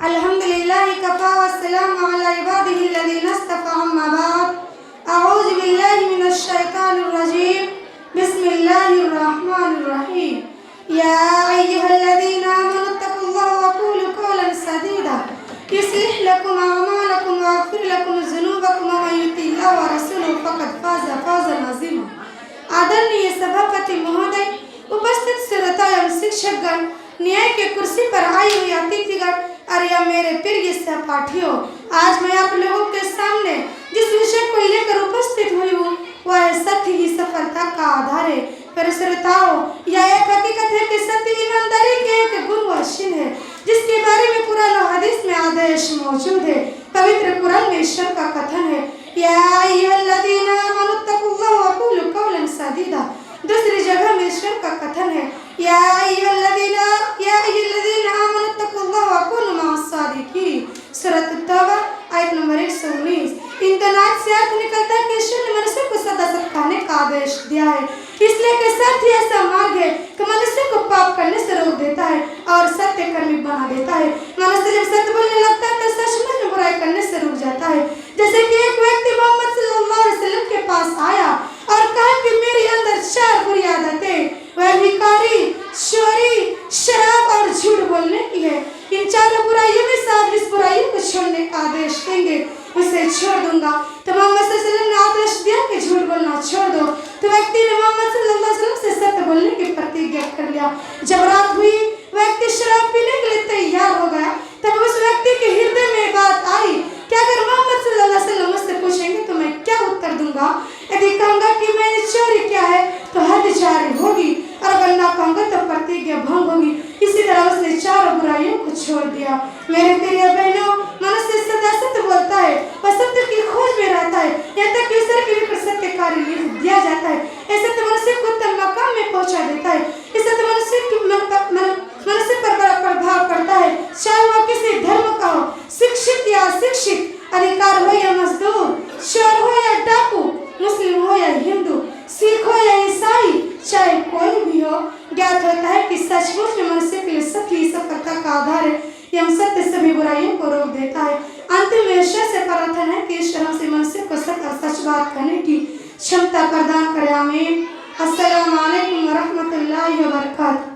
अल्हम्दुलिल्लाहि Kaffa वस्सलामु अला इबादिहिल्लज़ीना इस्तफ़ा अम्मा बाद अऊज़ु बिल्लाहि मिनश शैतानिर रजीम बिस्मिल्लाहिर रहमानिर रहीम या अय्युहल्लज़ीना आमनु तक़ुल्लाह व क़ूलू क़ौलन सदीदा युस्लिह लकुम अअमालकुम व यग़फिर लकुम ज़ुनूबकुम व मन युति'ल्लाह व रसूलहु फ़क़द फ़ाज़ फ़ौज़न अज़ीमा। आदरणीय सभापति महोदय, उपस्थित श्रोता एवं शिक्षकगण, न्याय के कुर्सी पर आई हुई अतिथिगण और यह मेरे प्रिय सहपाठियों, आज मैं आप लोगों के सामने जिस विषय को लेकर उपस्थित हुई हूँ वह है सत्य ही सफलता का आधार है। पर श्रोताओं, यह एक हकीकत है कि सत्य ईमानदारी के एक गुण व चिन्ह है जिसके बारे में कुरान और हदीस में आदेश मौजूद है। पवित्र कुरान में ईश्वर का कथन है, या अय्युहल्लज़ीना आमनु तक़ुल्लाह व क़ूलू क़ौलन सदीदा। दूसरी जगह में ईश्वर का कथन है, या अय्युहल्लज़ीना आमनु तक़ुल्लाह व कूनू मअस-सादिक़ीन। सूरत तौबा आयत नंबर 119। इन दोनों से अर्थ निकलता है कि ईश्वर ने मनुष्य को सदा सत्य कहने का आदेश दिया है, इसलिए कि सत्य ऐसा मार्ग है कि मनुष्य को पाप करने से रोक देता है और सत्य कर्मी बना देता है। मनुष्य जब सत्य बोलने लगता है तो सचमुच में बुराई करने से रुक जाता है। जैसे कि एक व्यक्ति मोहम्मद सल्लल्लाहु अलैहि वसल्लम के पास आया और कहा कि मेरे अंदर 4 बुरी आदतें, वह भिखारी, चोरी, शराब और झूठ बोलने की है। इन 4 बुराइयों में से आप जिस बुराइयों को छोड़ने का आदेश देंगे उसे छोड़ दूंगा। तो मोहम्मद सल्लल्लाहु अलैहि वसल्लम ने आदेश दिया कि झूठ बोलना छोड़ दो। तो व्यक्ति ने मोहम्मद सल्लल्लाहु अलैहि वसल्लम से सत्य बोलने की प्रतिज्ञा कर लिया। जब रात हुई, व्यक्ति शराब पीने के लिए तैयार हो गया। तब उस व्यक्ति के हृदय में बात आई कि अगर मोहम्मद सल्लल्लाहु अलैहि वसल्लम मुझसे पूछेंगे तो मैं क्या उत्तर दूंगा। यदि कहूंगा कि मैंने चोरी किया है तो हद जारी होगी, और अगर ना कहूंगा तो प्रतिज्ञा भंग होगी। इसी तरह उसने 4 बुराइयों को छोड़ दिया। मेरे प्रिय बहनों, मनुष्य सदा सत्य बोलता है और सत्य की खोज में रहता है, यहाँ तक कि ईश्वर के भी सत्य कार्य लिख दिया जाता है। ऐसे तो मनुष्य को उत्तम मकाम में पहुंचा देता है। इससे तो मनुष्य पर बड़ा प्रभाव पड़ता है, चाहे वह किसी धर्म का हो, शिक्षित या अशिक्षित, अधिकार हो या मजदूर, चोर हो या डाकू, मुस्लिम हो या हिंदू, सिख हो या ईसाई, चाहे कोई भी हो। ज्ञात होता है कि सचमुच में मनुष्य के लिए सत्य ही सफलता का आधार है। यह सत्य सभी बुराइयों को रोक देता है। अंतिम में ईश्वर से प्रार्थना है कि ईश्वर हमसे मनुष्य को सत्य और सच बात करने की क्षमता प्रदान करे। आमीन। अस्सलामु अलैकुम व रहमतुल्लाहि व बरकातहू।